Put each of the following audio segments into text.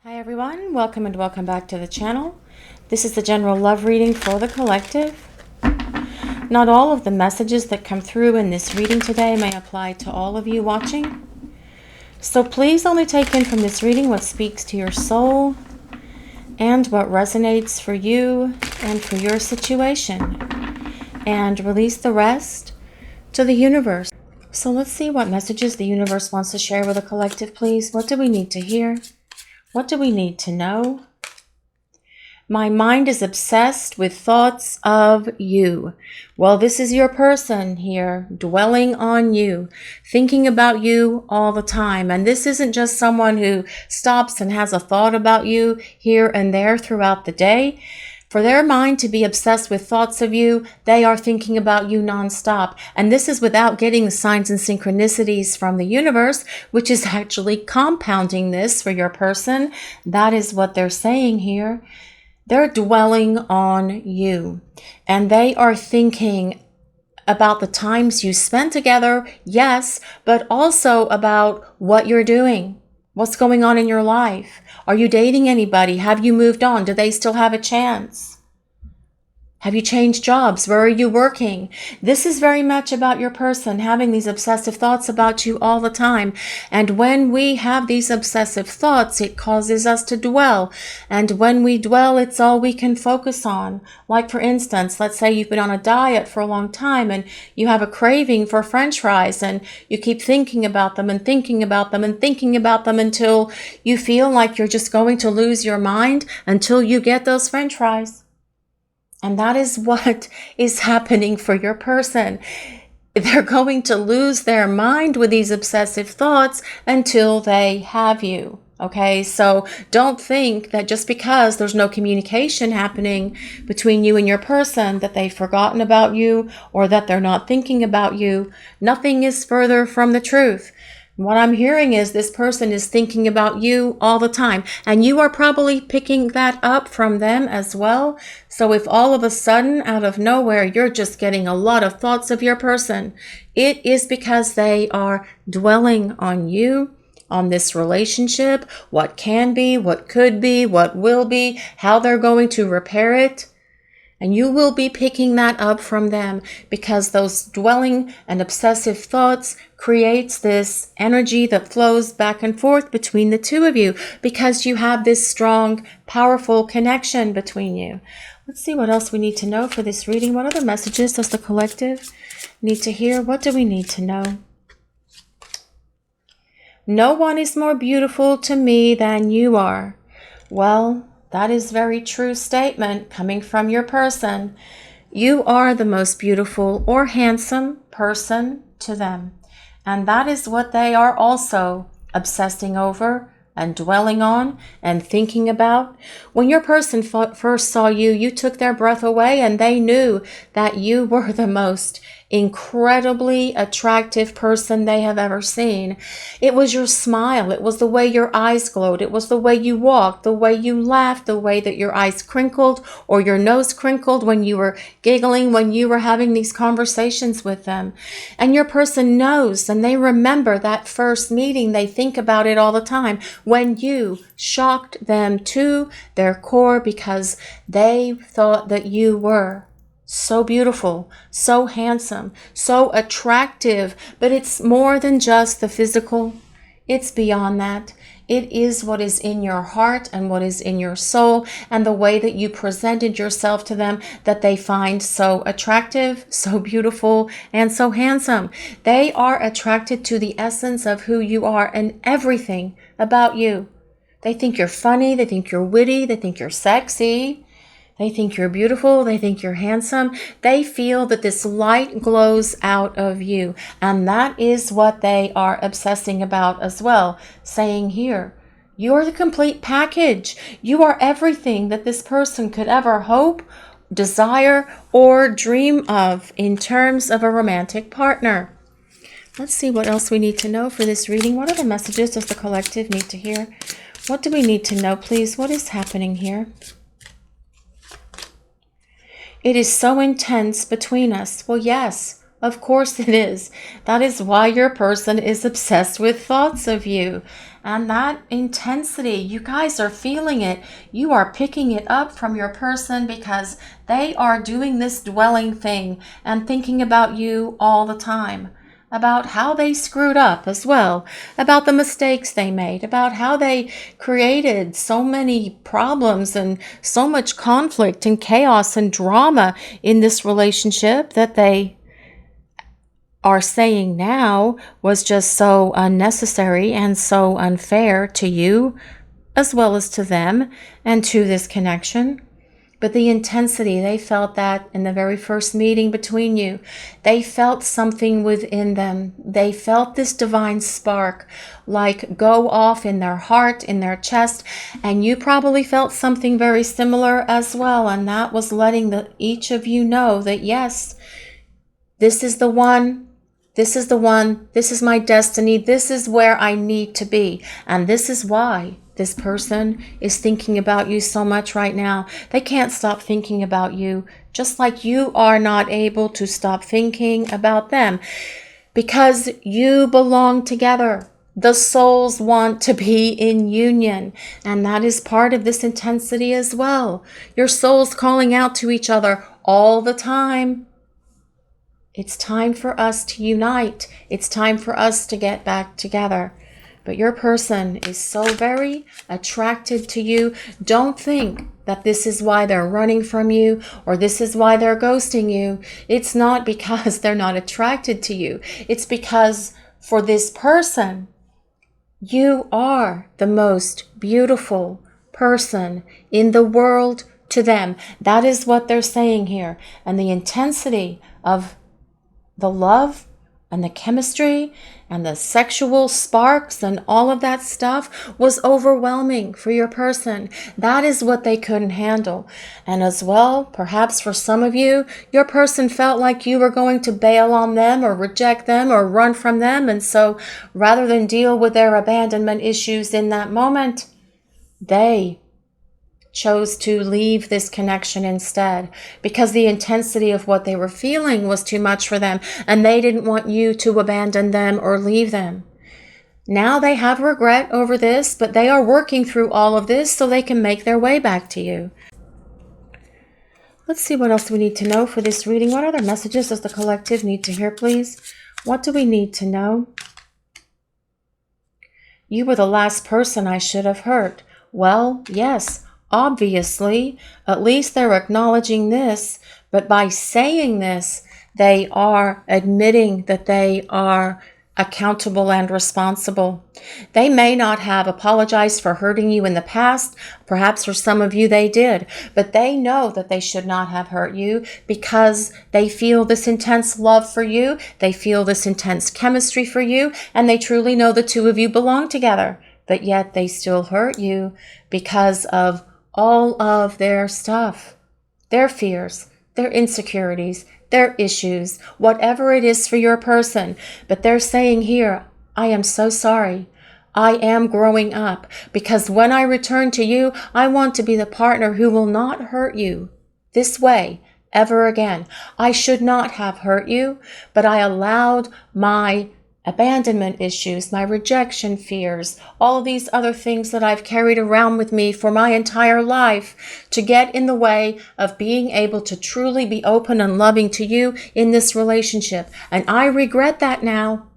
Hi everyone, welcome and welcome back to the channel. This is the general love reading for the collective. Not all of the messages that come through in this reading today may apply to all of you watching. So please only take in from this reading what speaks to your soul and what resonates for you and for your situation. And release the rest to the universe. So let's see what messages the universe wants to share with the collective, please. What do we need to hear? What do we need to know? My mind is obsessed with thoughts of you. Well, this is your person here, dwelling on you, thinking about you all the time. And this isn't just someone who stops and has a thought about you here and there throughout the day. For their mind to be obsessed with thoughts of you, they are thinking about you nonstop. And this is without getting the signs and synchronicities from the universe, which is actually compounding this for your person. That is what they're saying here. They're dwelling on you. And they are thinking about the times you spent together, yes, but also about what you're doing. What's going on in your life? Are you dating anybody? Have you moved on? Do they still have a chance? Have you changed jobs? Where are you working? This is very much about your person having these obsessive thoughts about you all the time. And when we have these obsessive thoughts, it causes us to dwell. And when we dwell, it's all we can focus on. Like for instance, let's say you've been on a diet for a long time and you have a craving for French fries and you keep thinking about them and thinking about them and thinking about them until you feel like you're just going to lose your mind until you get those French fries. And that is what is happening for your person. They're going to lose their mind with these obsessive thoughts until they have you. Okay, so don't think that just because there's no communication happening between you and your person that they've forgotten about you or that they're not thinking about you. Nothing is further from the truth. What I'm hearing is this person is thinking about you all the time, and you are probably picking that up from them as well. So if all of a sudden, out of nowhere, you're just getting a lot of thoughts of your person, it is because they are dwelling on you, on this relationship, what can be, what could be, what will be, how they're going to repair it. And you will be picking that up from them because those dwelling and obsessive thoughts creates this energy that flows back and forth between the two of you because you have this strong, powerful connection between you. Let's see what else we need to know for this reading. What other messages does the collective need to hear? What do we need to know? No one is more beautiful to me than you are. Well, that is a very true statement coming from your person. You are the most beautiful or handsome person to them. And that is what they are also obsessing over and dwelling on and thinking about. When your person first saw you, you took their breath away and they knew that you were the most incredibly attractive person they have ever seen. It was your smile. It was the way your eyes glowed. It was the way you walked, the way you laughed, the way that your eyes crinkled or your nose crinkled when you were giggling, when you were having these conversations with them. And your person knows and they remember that first meeting. They think about it all the time when you shocked them to their core because they thought that you were so beautiful, so handsome, so attractive, but it's more than just the physical. It's beyond that. It is what is in your heart and what is in your soul and the way that you presented yourself to them that they find so attractive, so beautiful, and so handsome. They are attracted to the essence of who you are and everything about you. They think you're funny, they think you're witty, they think you're sexy. They think you're beautiful. They think you're handsome. They feel that this light glows out of you. And that is what they are obsessing about as well. Saying here, you're the complete package. You are everything that this person could ever hope, desire, or dream of in terms of a romantic partner. Let's see what else we need to know for this reading. What other messages does the collective need to hear? What do we need to know, please? What is happening here? It is so intense between us. Well, yes, Of course it is. That is why your person is obsessed with thoughts of you. And that intensity, you guys are feeling it. You are picking it up from your person because they are doing this dwelling thing and thinking about you all the time. About how they screwed up as well, about the mistakes they made, about how they created so many problems and so much conflict and chaos and drama in this relationship that they are saying now was just so unnecessary and so unfair to you, as well as to them and to this connection. But the intensity, they felt that in the very first meeting between you. They felt something within them. They felt this divine spark like go off in their heart, in their chest. And you probably felt something very similar as well. And that was letting each of you know that, yes, this is the one. This is the one. This is my destiny. This is where I need to be. And this is why this person is thinking about you so much right now. They can't stop thinking about you, just like you are not able to stop thinking about them, because you belong together. The souls want to be in union, and that is part of this intensity as well. Your souls calling out to each other all the time. It's time for us to unite. It's time for us to get back together. But your person is so very attracted to you. Don't think that this is why they're running from you or this is why they're ghosting you. It's not because they're not attracted to you. It's because for this person, you are the most beautiful person in the world to them. That is what they're saying here. And the intensity of the love and the chemistry and the sexual sparks and all of that stuff was overwhelming for your person. That is what they couldn't handle. And as well, perhaps for some of you, your person felt like you were going to bail on them or reject them or run from them. And so rather than deal with their abandonment issues in that moment, they chose to leave this connection instead because the intensity of what they were feeling was too much for them and they didn't want you to abandon them or leave them. Now they have regret over this, but they are working through all of this so they can make their way back to you. Let's see what else we need to know for this reading. What other messages does the collective need to hear, please? What do we need to know? You were the last person I should have hurt. Well, yes. Obviously, at least they're acknowledging this, but by saying this, they are admitting that they are accountable and responsible. They may not have apologized for hurting you in the past. Perhaps for some of you they did, but they know that they should not have hurt you because they feel this intense love for you. They feel this intense chemistry for you, and they truly know the two of you belong together, but yet they still hurt you because of all of their stuff, their fears, their insecurities, their issues, whatever it is for your person. But they're saying here, I am so sorry. I am growing up because when I return to you, I want to be the partner who will not hurt you this way ever again. I should not have hurt you, but I allowed my abandonment issues, my rejection fears, all these other things that I've carried around with me for my entire life to get in the way of being able to truly be open and loving to you in this relationship. And I regret that now.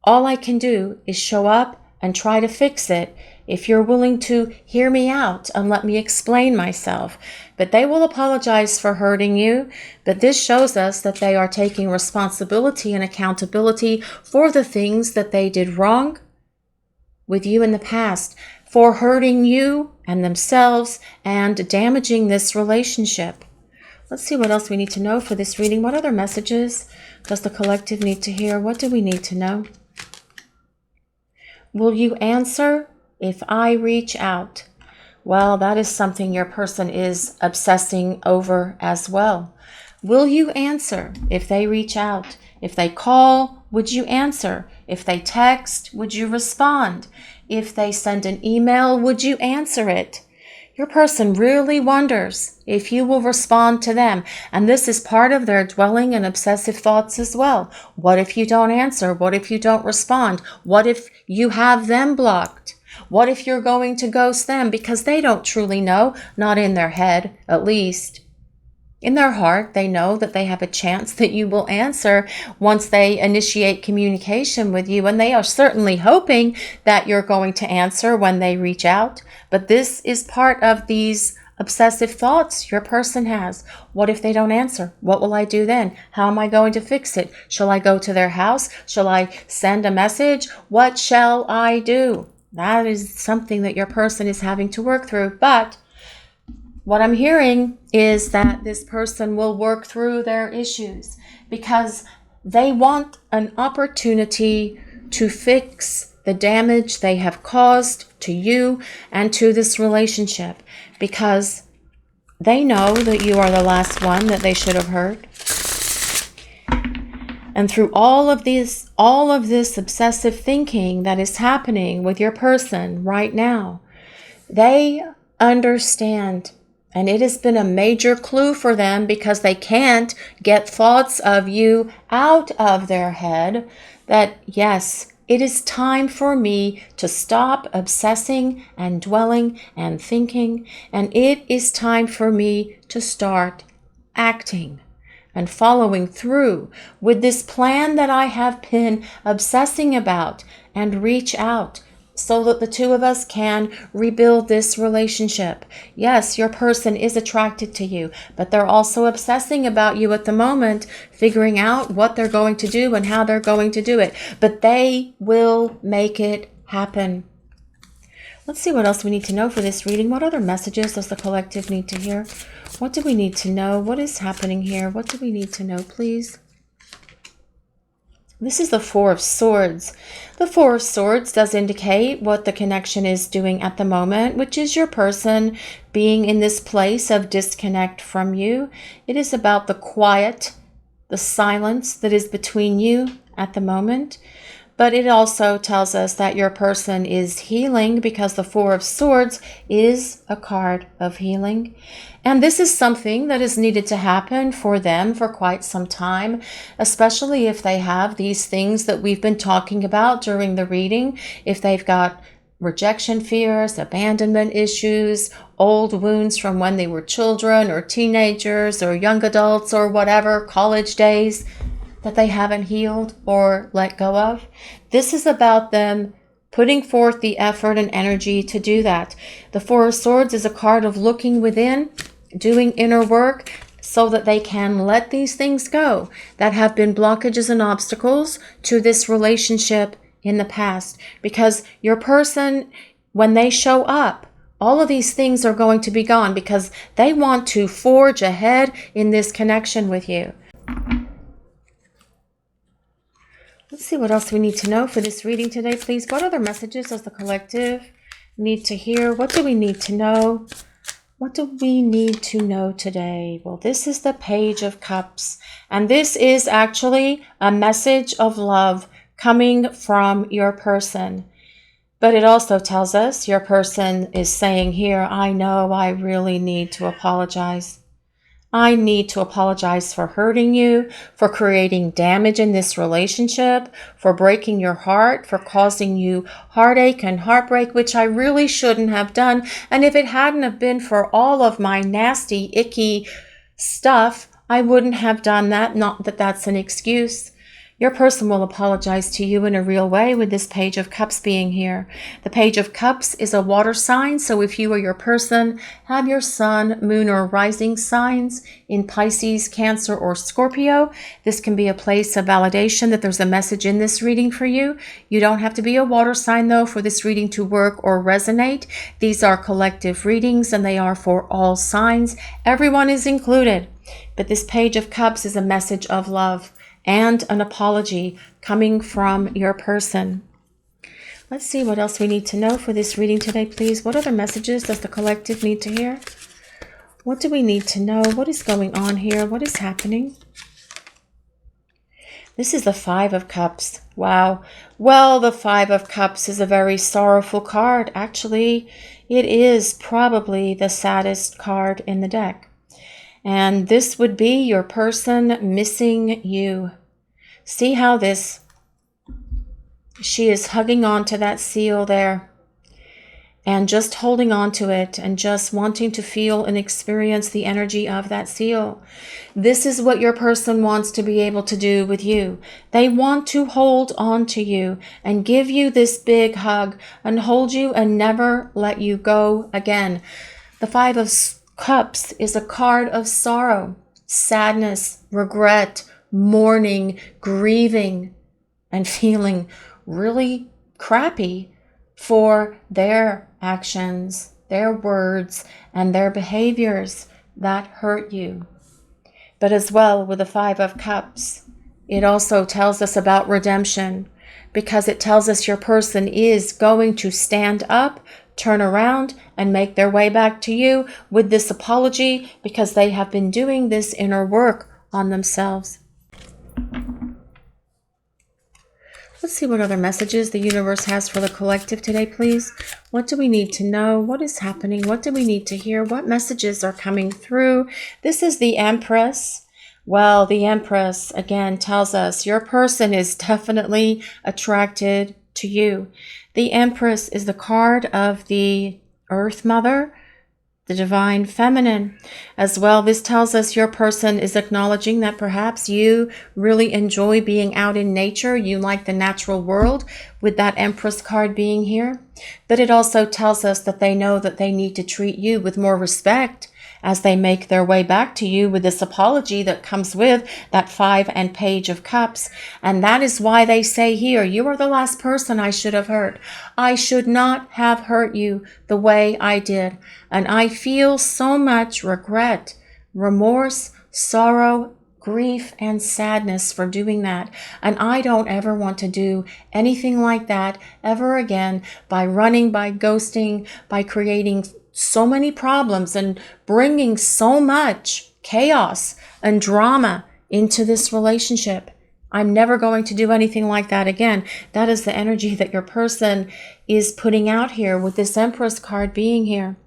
All I can do is show up and try to fix it if you're willing to hear me out and let me explain myself. But they will apologize for hurting you. But this shows us that they are taking responsibility and accountability for the things that they did wrong with you in the past, for hurting you and themselves and damaging this relationship. Let's see what else we need to know for this reading. What other messages does the collective need to hear? What do we need to know? Will you answer if I reach out? Well, that is something your person is obsessing over as well. Will you answer if they reach out? If they call, would you answer? If they text, would you respond? If they send an email, would you answer it? Your person really wonders if you will respond to them. And this is part of their dwelling and obsessive thoughts as well. What if you don't answer? What if you don't respond? What if you have them blocked? What if you're going to ghost them? Because they don't truly know, not in their head at least. In their heart, they know that they have a chance that you will answer once they initiate communication with you. And they are certainly hoping that you're going to answer when they reach out. But this is part of these obsessive thoughts your person has. What if they don't answer? What will I do then? How am I going to fix it? Shall I go to their house? Shall I send a message? What shall I do? That is something that your person is having to work through. But what I'm hearing is that this person will work through their issues because they want an opportunity to fix the damage they have caused to you and to this relationship, because they know that you are the last one that they should have hurt. And through all of this obsessive thinking that is happening with your person right now, they understand. And it has been a major clue for them because they can't get thoughts of you out of their head that, yes, it is time for me to stop obsessing and dwelling and thinking. And it is time for me to start acting and following through with this plan that I have been obsessing about, and reach out so that the two of us can rebuild this relationship. Yes, your person is attracted to you, but they're also obsessing about you at the moment, figuring out what they're going to do and how they're going to do it. But they will make it happen. Let's see what else we need to know for this reading. What other messages does the collective need to hear? What do we need to know? What is happening here? What do we need to know, please? This is the Four of Swords. The Four of Swords does indicate what the connection is doing at the moment, which is your person being in this place of disconnect from you. It is about the quiet, the silence that is between you at the moment. But it also tells us that your person is healing, because the Four of Swords is a card of healing. And this is something that is needed to happen for them for quite some time, especially if they have these things that we've been talking about during the reading. If they've got rejection fears, abandonment issues, old wounds from when they were children or teenagers or young adults or whatever, college days that they haven't healed or let go of. This is about them putting forth the effort and energy to do that. The Four of Swords is a card of looking within, doing inner work so that they can let these things go that have been blockages and obstacles to this relationship in the past. Because your person, when they show up, all of these things are going to be gone because they want to forge ahead in this connection with you. Let's see what else we need to know for this reading today, please. What other messages does the collective need to hear? What do we need to know? What do we need to know today? Well, this is the Page of Cups, and this is actually a message of love coming from your person. But it also tells us your person is saying here, I know I really need to apologize. I need to apologize for hurting you, for creating damage in this relationship, for breaking your heart, for causing you heartache and heartbreak, which I really shouldn't have done. And if it hadn't have been for all of my nasty, icky stuff, I wouldn't have done that. Not that that's an excuse. Your person will apologize to you in a real way with this Page of Cups being here. The Page of Cups is a water sign, so if you or your person have your sun, moon, or rising signs in Pisces, Cancer, or Scorpio, this can be a place of validation that there's a message in this reading for you. You don't have to be a water sign, though, for this reading to work or resonate. These are collective readings, and they are for all signs. Everyone is included. But this Page of Cups is a message of love and an apology coming from your person. Let's see what else we need to know for this reading today, please. What other messages does the collective need to hear? What do we need to know? What is going on here? What is happening? This is the Five of Cups. Wow. Well, the Five of Cups is a very sorrowful card. Actually, it is probably the saddest card in the deck. And this would be your person missing you. See how she is hugging on to that seal there. And just holding on to it and just wanting to feel and experience the energy of that seal. This is what your person wants to be able to do with you. They want to hold on to you and give you this big hug and hold you and never let you go again. The Five of Cups is a card of sorrow, sadness, regret, mourning, grieving, and feeling really crappy for their actions, their words, and their behaviors that hurt you. But as well, with the Five of Cups, it also tells us about redemption, because it tells us your person is going to stand up, turn around, and make their way back to you with this apology, because they have been doing this inner work on themselves. Let's see what other messages the universe has for the collective today, please. What do we need to know? What is happening? What do we need to hear? What messages are coming through? This is the Empress. Well, the Empress, again, tells us your person is definitely attracted to you. The Empress is the card of the Earth Mother, the Divine Feminine. As well, this tells us your person is acknowledging that perhaps you really enjoy being out in nature. You like the natural world, with that Empress card being here. But it also tells us that they know that they need to treat you with more respect as they make their way back to you with this apology that comes with that Five and Page of Cups. And that is why they say here, you are the last person I should have hurt. I should not have hurt you the way I did. And I feel so much regret, remorse, sorrow, grief, and sadness for doing that. And I don't ever want to do anything like that ever again, by running, by ghosting, by creating so many problems and bringing so much chaos and drama into this relationship. I'm never going to do anything like that again. That is the energy that your person is putting out here with this Empress card being here.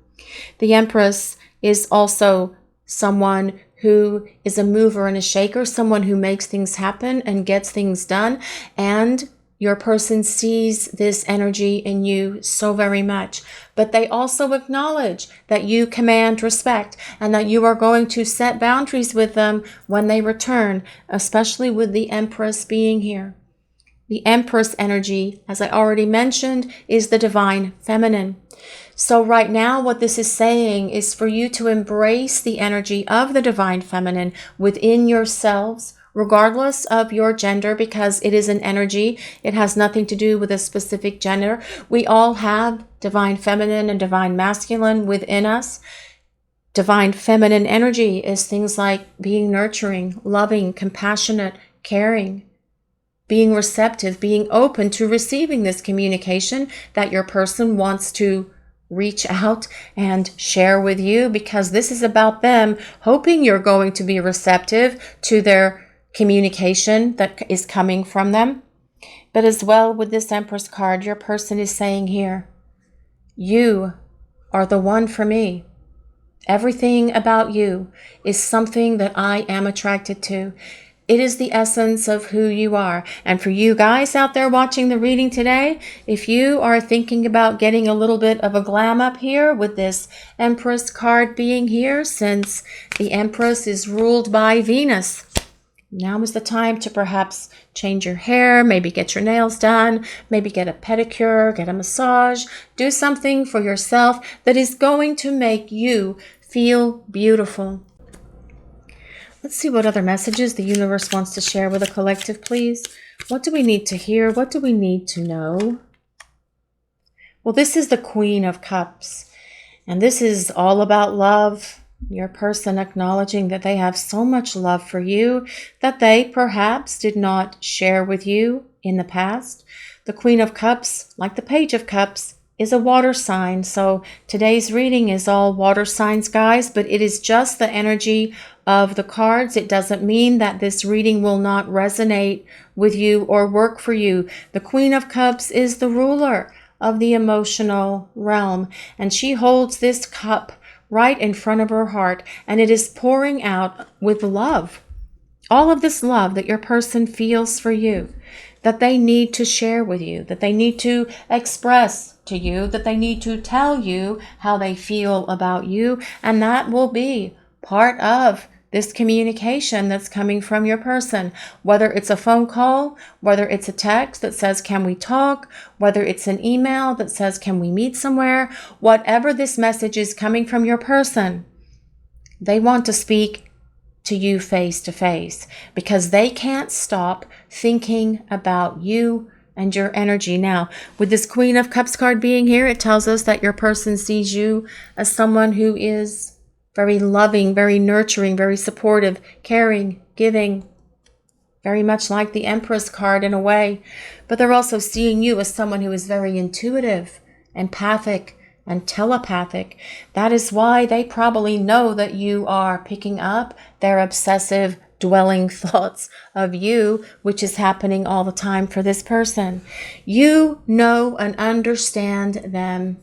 The Empress is also someone who is a mover and a shaker, someone who makes things happen and gets things done. And your person sees this energy in you so very much, but they also acknowledge that you command respect and that you are going to set boundaries with them when they return, especially with the Empress being here. The Empress energy, as I already mentioned, is the Divine Feminine. So right now, what this is saying is for you to embrace the energy of the Divine Feminine within yourselves, regardless of your gender, because it is an energy. It has nothing to do with a specific gender. We all have Divine Feminine and Divine Masculine within us. Divine Feminine energy is things like being nurturing, loving, compassionate, caring, being receptive, being open to receiving this communication that your person wants to reach out and share with you, because this is about them hoping you're going to be receptive to their communication that is coming from them. But as well, with this Empress card, your person is saying here, you are the one for me. Everything about you is something that I am attracted to. It is the essence of who you are. And for you guys out there watching the reading today, if you are thinking about getting a little bit of a glam up here with this Empress card being here, since the Empress is ruled by Venus, now is the time to perhaps change your hair, maybe get your nails done, maybe get a pedicure, get a massage, do something for yourself that is going to make you feel beautiful. Let's see what other messages the universe wants to share with the collective, please. What do we need to hear? What do we need to know? Well, this is the Queen of Cups, and this is all about love. Your person acknowledging that they have so much love for you that they perhaps did not share with you in the past. The Queen of Cups, like the Page of Cups, is a water sign. So today's reading is all water signs, guys, but it is just the energy of the cards, it doesn't mean that this reading will not resonate with you or work for you. The Queen of Cups is the ruler of the emotional realm, and she holds this cup right in front of her heart, and it is pouring out with love. All of this love that your person feels for you, that they need to share with you, that they need to express to you, that they need to tell you how they feel about you. And that will be part of this communication that's coming from your person, whether it's a phone call, whether it's a text that says, can we talk? Whether it's an email that says, can we meet somewhere? Whatever this message is coming from your person, they want to speak to you face to face, because they can't stop thinking about you and your energy. Now, with this Queen of Cups card being here, it tells us that your person sees you as someone who is very loving, very nurturing, very supportive, caring, giving, very much like the Empress card in a way. But they're also seeing you as someone who is very intuitive, empathic, and telepathic. That is why they probably know that you are picking up their obsessive dwelling thoughts of you, which is happening all the time for this person. You know and understand them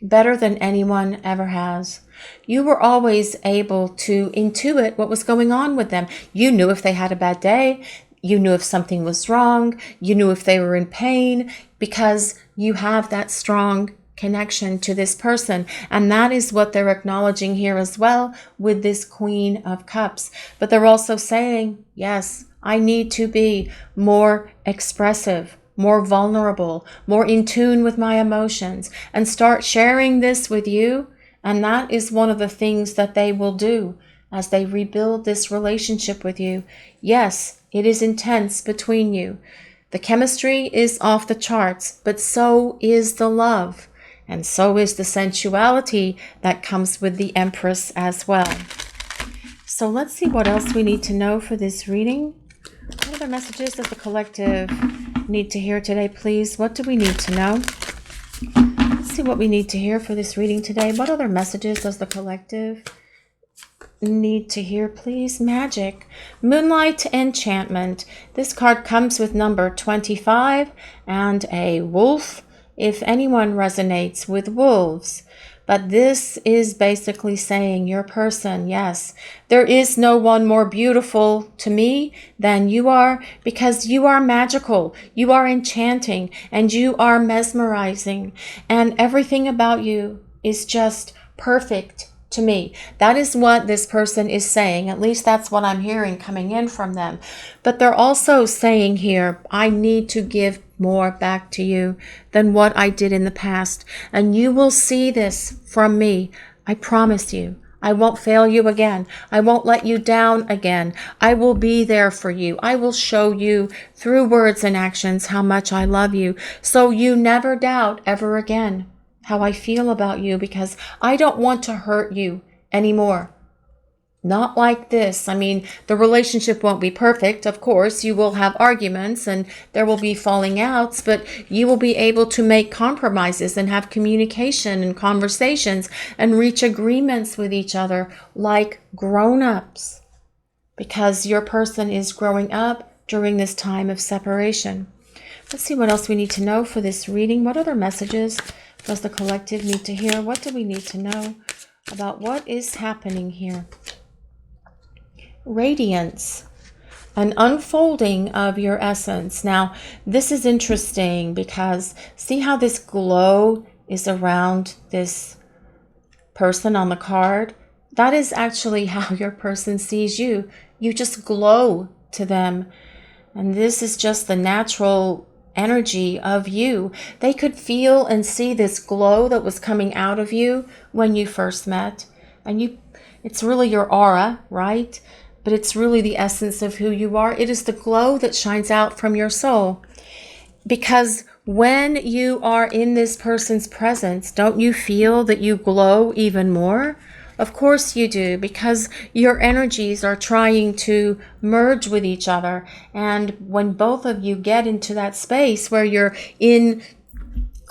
better than anyone ever has. You were always able to intuit what was going on with them. You knew if they had a bad day. You knew if something was wrong. You knew if they were in pain, because you have that strong connection to this person. And that is what they're acknowledging here as well with this Queen of Cups. But they're also saying, yes, I need to be more expressive, more vulnerable, more in tune with my emotions, and start sharing this with you. And that is one of the things that they will do as they rebuild this relationship with you. Yes, it is intense between you. The chemistry is off the charts, but so is the love. And so is the sensuality that comes with the Empress as well. So let's see what else we need to know for this reading. What other messages does the collective need to hear today, please? What do we need to know? Let's see what we need to hear for this reading today. What other messages does the collective need to hear, please? Magic. Moonlight Enchantment. This card comes with number 25 and a wolf, if anyone resonates with wolves. But this is basically saying your person, yes, there is no one more beautiful to me than you are, because you are magical, you are enchanting, and you are mesmerizing, and everything about you is just perfect to me. That is what this person is saying. At least that's what I'm hearing coming in from them. But they're also saying here, I need to give more back to you than what I did in the past. And you will see this from me. I promise you. I won't fail you again. I won't let you down again. I will be there for you. I will show you through words and actions how much I love you, so you never doubt ever again how I feel about you, because I don't want to hurt you anymore. Not like this. I mean, the relationship won't be perfect. Of course, you will have arguments and there will be falling outs, but you will be able to make compromises and have communication and conversations and reach agreements with each other like grown-ups, because your person is growing up during this time of separation. Let's see what else we need to know for this reading. What other messages does the collective need to hear? What do we need to know about what is happening here? Radiance, an unfolding of your essence. Now, this is interesting because see how this glow is around this person on the card? That is actually how your person sees you. You just glow to them. And this is just the natural energy of you. They could feel and see this glow that was coming out of you when you first met. And it's really your aura, right? But it's really the essence of who you are. It is the glow that shines out from your soul. Because when you are in this person's presence, don't you feel that you glow even more? Of course you do, because your energies are trying to merge with each other. And when both of you get into that space where you're in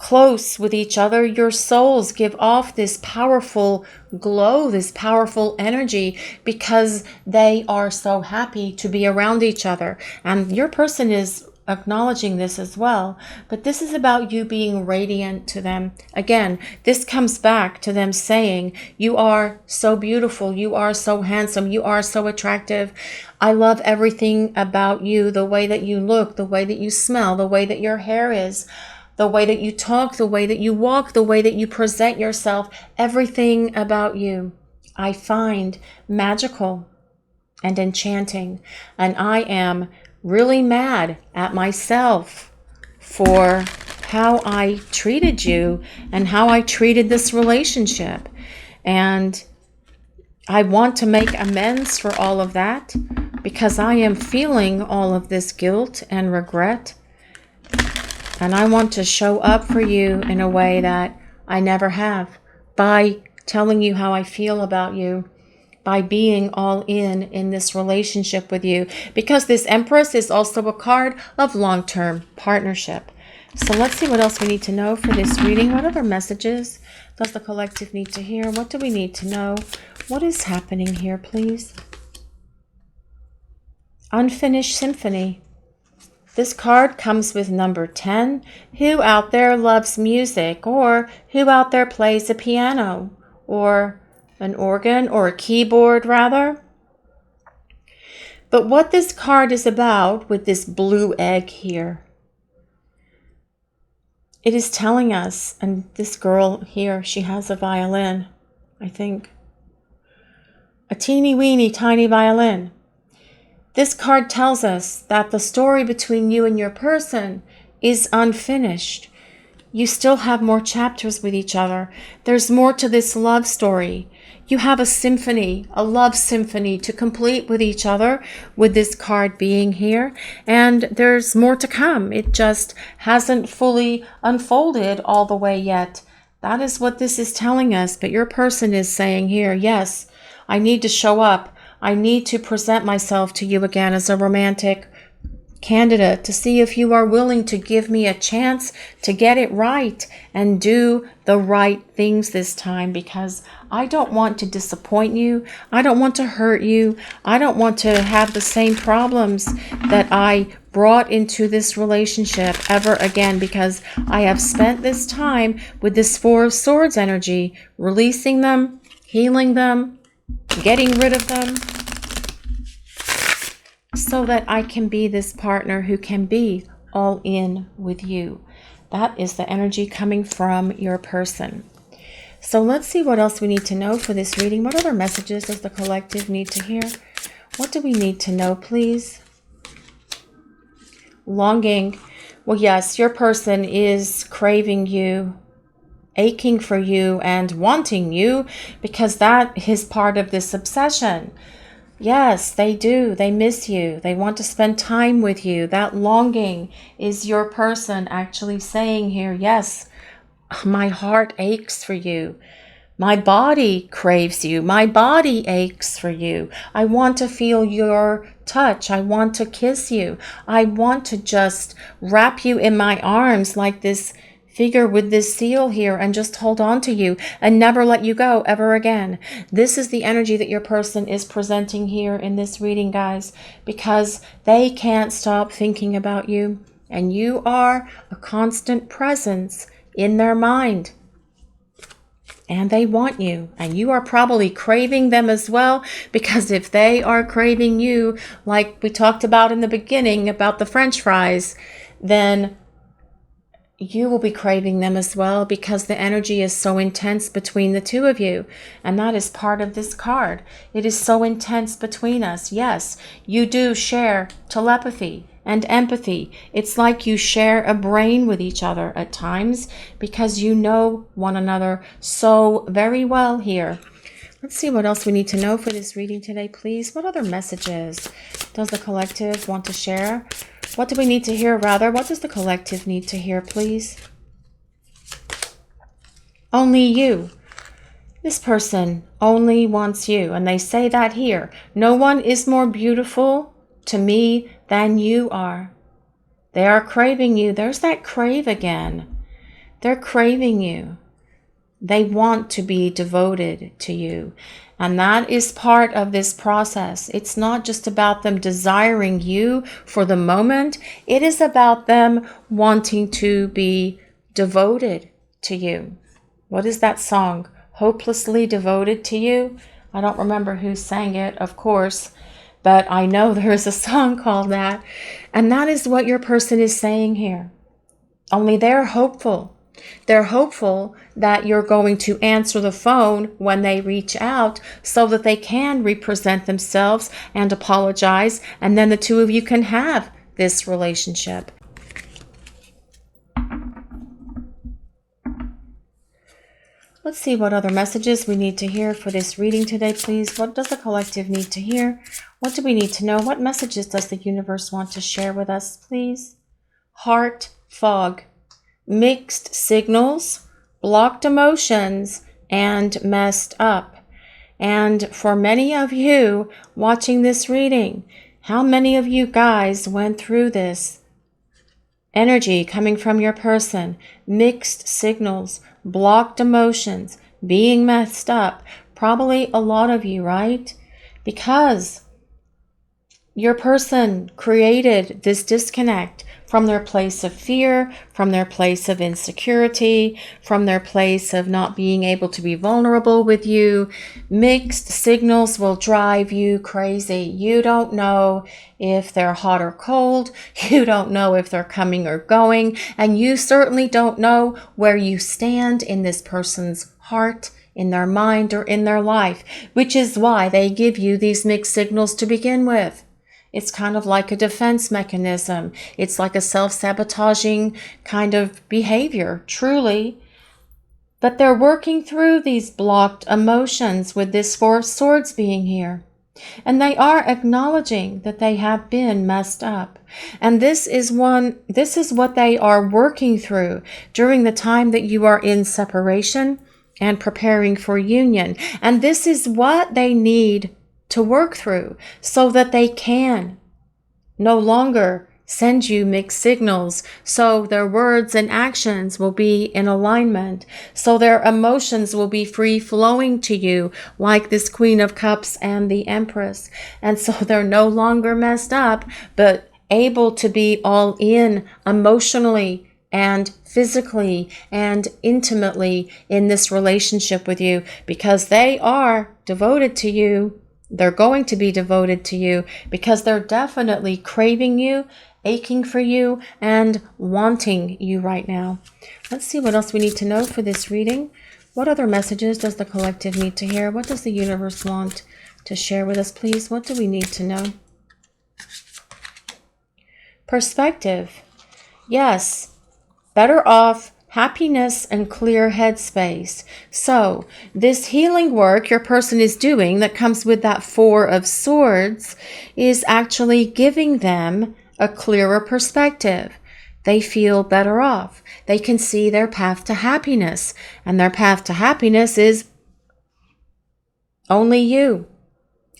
close with each other. Your souls give off this powerful glow, this powerful energy, because they are so happy to be around each other. And your person is acknowledging this as well. But this is about you being radiant to them. Again, this comes back to them saying, you are so beautiful, you are so handsome, you are so attractive. I love everything about you, the way that you look, the way that you smell, the way that your hair is, the way that you talk, the way that you walk, the way that you present yourself, everything about you I find magical and enchanting. And I am really mad at myself for how I treated you and how I treated this relationship. And I want to make amends for all of that because I am feeling all of this guilt and regret. And I want to show up for you in a way that I never have, by telling you how I feel about you, by being all in this relationship with you, because this Empress is also a card of long-term partnership. So let's see what else we need to know for this reading. What other messages does the collective need to hear? What do we need to know? What is happening here, please? Unfinished Symphony. This card comes with number 10. Who out there loves music? Or who out there plays a piano? Or an organ? Or a keyboard, rather? But what this card is about with this blue egg here, it is telling us, and this girl here, she has a violin, I think. A teeny weeny tiny violin. This card tells us that the story between you and your person is unfinished. You still have more chapters with each other. There's more to this love story. You have a symphony, a love symphony to complete with each other, with this card being here. And there's more to come. It just hasn't fully unfolded all the way yet. That is what this is telling us. But your person is saying here, yes, I need to show up. I need to present myself to you again as a romantic candidate to see if you are willing to give me a chance to get it right and do the right things this time, because I don't want to disappoint you. I don't want to hurt you. I don't want to have the same problems that I brought into this relationship ever again, because I have spent this time with this Four of Swords energy, releasing them, healing them, getting rid of them, so that I can be this partner who can be all in with you. That is the energy coming from your person. So let's see what else we need to know for this reading. What other messages does the collective need to hear? What do we need to know, please? Longing. Well, yes, your person is craving you, aching for you, and wanting you, because that is part of this obsession. Yes, they do. They miss you. They want to spend time with you. That longing is your person actually saying here, yes, my heart aches for you. My body craves you. My body aches for you. I want to feel your touch. I want to kiss you. I want to just wrap you in my arms like this figure with this seal here and just hold on to you and never let you go ever again. This is the energy that your person is presenting here in this reading, guys, because they can't stop thinking about you, and you are a constant presence in their mind. And they want you, and you are probably craving them as well, because if they are craving you, like we talked about in the beginning about the French fries, then you will be craving them as well, because the energy is so intense between the two of you. And that is part of this card. It is so intense between us. Yes, you do share telepathy and empathy. It's like you share a brain with each other at times, because you know one another so very well here. Let's see what else we need to know for this reading today, please. What other messages does the collective want to share? What do we need to hear, rather? What does the collective need to hear, please? Only you. This person only wants you, and they say that here. No one is more beautiful to me than you are. They are craving you. There's that crave again. They're craving you. They want to be devoted to you. And that is part of this process. It's not just about them desiring you for the moment. It is about them wanting to be devoted to you. What is that song? Hopelessly Devoted to You? I don't remember who sang it, of course, but I know there is a song called that. And that is what your person is saying here. Only they're hopeful. They're hopeful that you're going to answer the phone when they reach out so that they can represent themselves and apologize, and then the two of you can have this relationship. Let's see what other messages we need to hear for this reading today, please. What does the collective need to hear? What do we need to know? What messages does the universe want to share with us, please? Heart fog. Mixed signals, blocked emotions, and messed up. And for many of you watching this reading, how many of you guys went through this? Energy coming from your person, mixed signals, blocked emotions, being messed up. Probably a lot of you, right? Because your person created this disconnect from their place of fear, from their place of insecurity, from their place of not being able to be vulnerable with you. Mixed signals will drive you crazy. You don't know if they're hot or cold. You don't know if they're coming or going. And you certainly don't know where you stand in this person's heart, in their mind, or in their life, which is why they give you these mixed signals to begin with. It's kind of like a defense mechanism. It's like a self-sabotaging kind of behavior, truly. But they're working through these blocked emotions with this Four of Swords being here. And they are acknowledging that they have been messed up. And this is what they are working through during the time that you are in separation and preparing for union. And this is what they need to work through so that they can no longer send you mixed signals, so their words and actions will be in alignment, so their emotions will be free flowing to you like this Queen of Cups and the Empress. And so they're no longer messed up, but able to be all in emotionally and physically and intimately in this relationship with you, because they are devoted to you. They're going to be devoted to you because they're definitely craving you, aching for you, and wanting you right now. Let's see what else we need to know for this reading. What other messages does the collective need to hear? What does the universe want to share with us, please? What do we need to know? Perspective. Yes, better off, happiness, and clear headspace. So this healing work your person is doing that comes with that Four of Swords is actually giving them a clearer perspective. They feel better off. They can see their path to happiness. And their path to happiness is only you.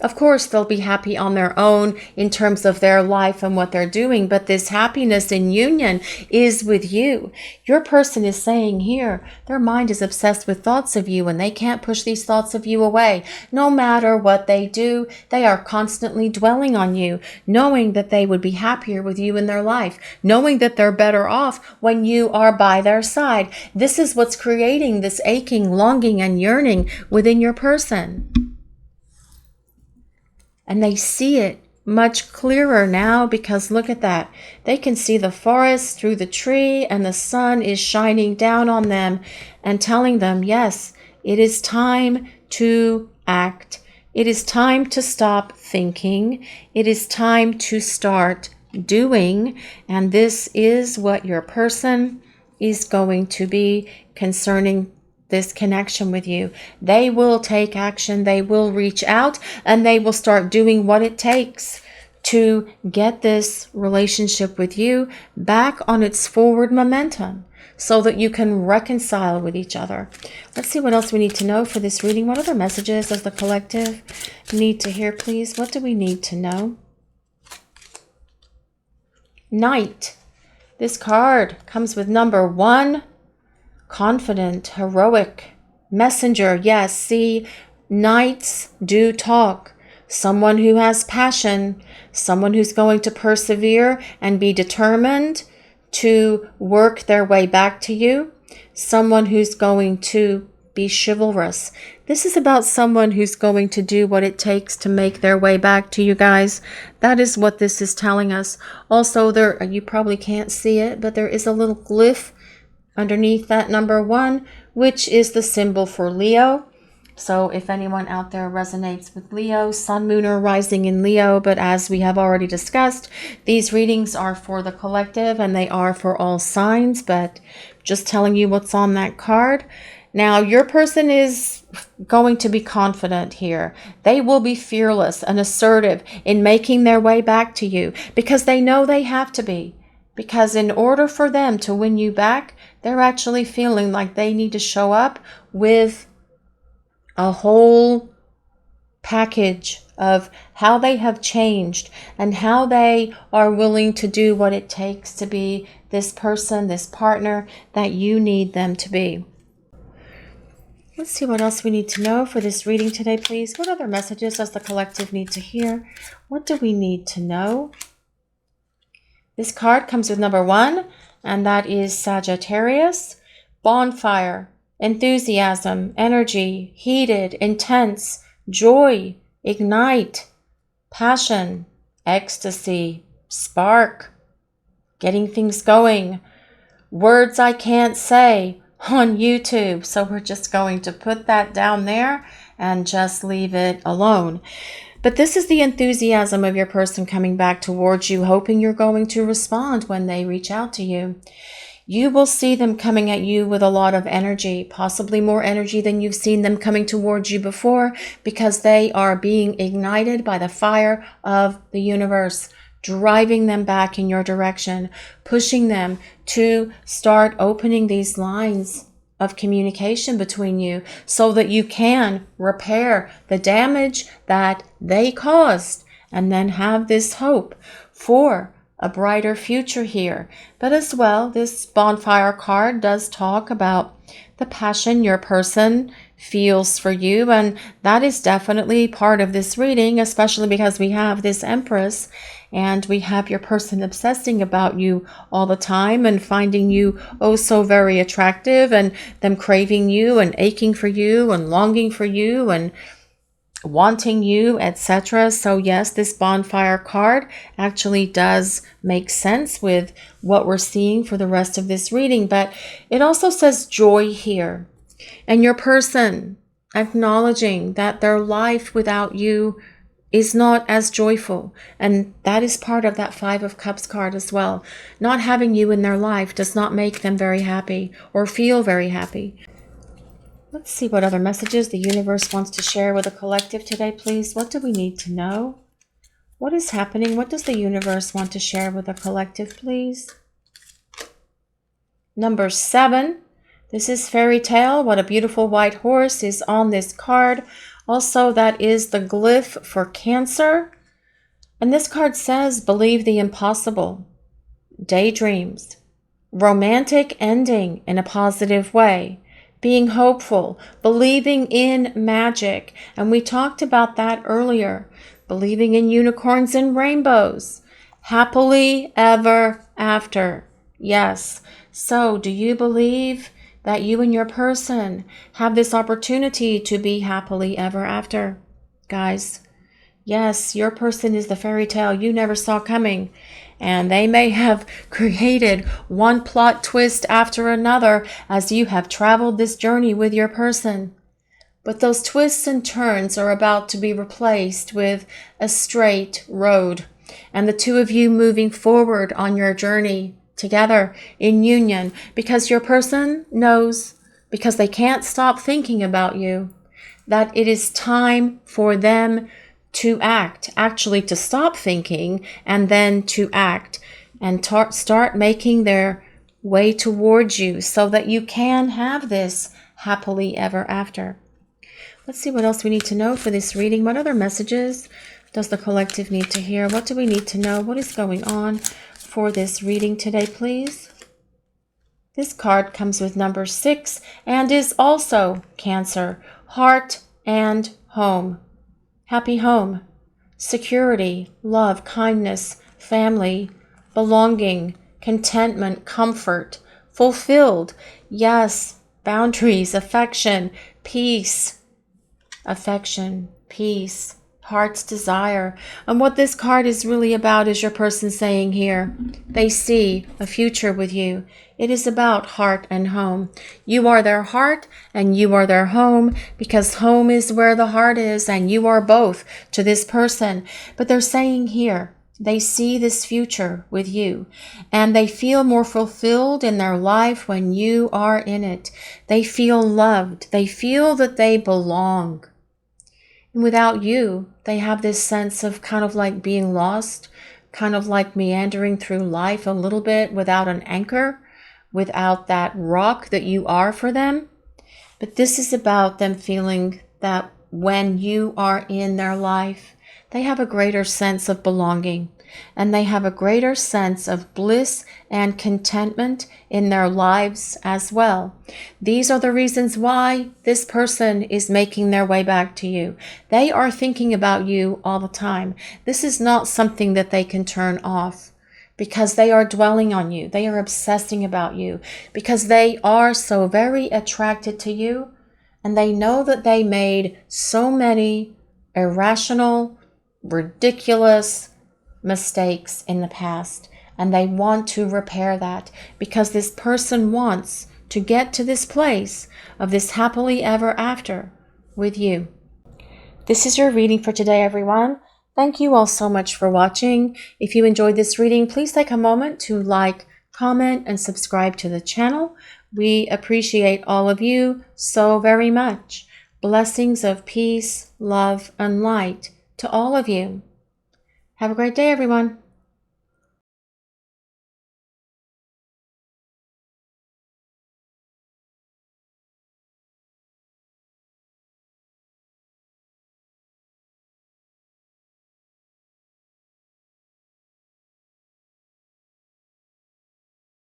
Of course, they'll be happy on their own in terms of their life and what they're doing, but this happiness in union is with you. Your person is saying here, their mind is obsessed with thoughts of you and they can't push these thoughts of you away. No matter what they do, they are constantly dwelling on you, knowing that they would be happier with you in their life, knowing that they're better off when you are by their side. This is what's creating this aching, longing, and yearning within your person. And they see it much clearer now because look at that. They can see the forest through the tree and the sun is shining down on them and telling them, yes, it is time to act. It is time to stop thinking. It is time to start doing. And this is what your person is going to be concerning this connection with you. They will take action, they will reach out, and they will start doing what it takes to get this relationship with you back on its forward momentum so that you can reconcile with each other. Let's see what else we need to know for this reading. What other messages does the collective need to hear, please? What do we need to know? Knight. This card comes with number 1, confident, heroic, messenger. Yes, see, knights do talk. Someone who has passion, someone who's going to persevere and be determined to work their way back to you, someone who's going to be chivalrous. This is about someone who's going to do what it takes to make their way back to you guys. That is what this is telling us. Also, there, you probably can't see it, but there is a little glyph underneath that number 1, which is the symbol for Leo. So if anyone out there resonates with Leo, Sun, Moon, or Rising in Leo, but as we have already discussed, these readings are for the collective and they are for all signs, but just telling you what's on that card. Now, your person is going to be confident here. They will be fearless and assertive in making their way back to you because they know they have to be. Because in order for them to win you back, they're actually feeling like they need to show up with a whole package of how they have changed and how they are willing to do what it takes to be this person, this partner that you need them to be. Let's see what else we need to know for this reading today, please. What other messages does the collective need to hear? What do we need to know? This card comes with number 1, and that is Sagittarius. Bonfire, enthusiasm, energy, heated, intense, joy, ignite, passion, ecstasy, spark, getting things going, words I can't say on YouTube. So we're just going to put that down there and just leave it alone. But this is the enthusiasm of your person coming back towards you, hoping you're going to respond when they reach out to you. You will see them coming at you with a lot of energy, possibly more energy than you've seen them coming towards you before, because they are being ignited by the fire of the universe, driving them back in your direction, pushing them to start opening these lines of communication between you so that you can repair the damage that they caused and then have this hope for a brighter future here. But as well, this bonfire card does talk about the passion your person feels for you, and that is definitely part of this reading, especially because we have this Empress and we have your person obsessing about you all the time and finding you oh so very attractive, and them craving you and aching for you and longing for you and wanting you, etc. So yes, this bonfire card actually does make sense with what we're seeing for the rest of this reading, but it also says joy here, and your person acknowledging that their life without you is not as joyful, and that is part of that 5 of Cups card as well. Not having you in their life does not make them very happy or feel very happy. Let's see what other messages the universe wants to share with the collective today, please. What do we need to know? What is happening? What does the universe want to share with the collective, please? Number 7. This is Fairy Tale. What a beautiful white horse is on this card. Also, that is the glyph for Cancer. And this card says, believe the impossible. Daydreams. Romantic ending in a positive way. Being hopeful, believing in magic. And we talked about that earlier. Believing in unicorns and rainbows. Happily ever after. Yes. So do you believe that you and your person have this opportunity to be happily ever after? Guys, yes, your person is the fairy tale you never saw coming. And they may have created one plot twist after another as you have traveled this journey with your person. But those twists and turns are about to be replaced with a straight road. And the two of you moving forward on your journey together in union. Because your person knows, because they can't stop thinking about you, that it is time for them to act, actually to stop thinking and then to act and start making their way towards you so that you can have this happily ever after. Let's see what else we need to know for this reading. What other messages does the collective need to hear? What do we need to know? What is going on for this reading today, please? This card comes with number 6 and is also Cancer, heart and home. Happy home, security, love, kindness, family, belonging, contentment, comfort, fulfilled. Yes, boundaries, affection, peace, heart's desire. And what this card is really about is your person saying here, they see a future with you. It is about heart and home. You are their heart and you are their home, because home is where the heart is, and you are both to this person. But they're saying here, they see this future with you, and they feel more fulfilled in their life when you are in it. They feel loved. They feel that they belong. And without you, they have this sense of kind of like being lost, kind of like meandering through life a little bit without an anchor, without that rock that you are for them. But this is about them feeling that when you are in their life, they have a greater sense of belonging, and they have a greater sense of bliss and contentment in their lives as well. These are the reasons why this person is making their way back to you. They are thinking about you all the time. This is not something that they can turn off, because they are dwelling on you. They are obsessing about you, because they are so very attracted to you, and they know that they made so many irrational, ridiculous mistakes in the past, and they want to repair that, because this person wants to get to this place of this happily ever after with you. This is your reading for today, everyone. Thank you all so much for watching. If you enjoyed this reading, please take a moment to like, comment, and subscribe to the channel. We appreciate all of you so very much. Blessings of peace, love, and light to all of you. Have a great day, everyone.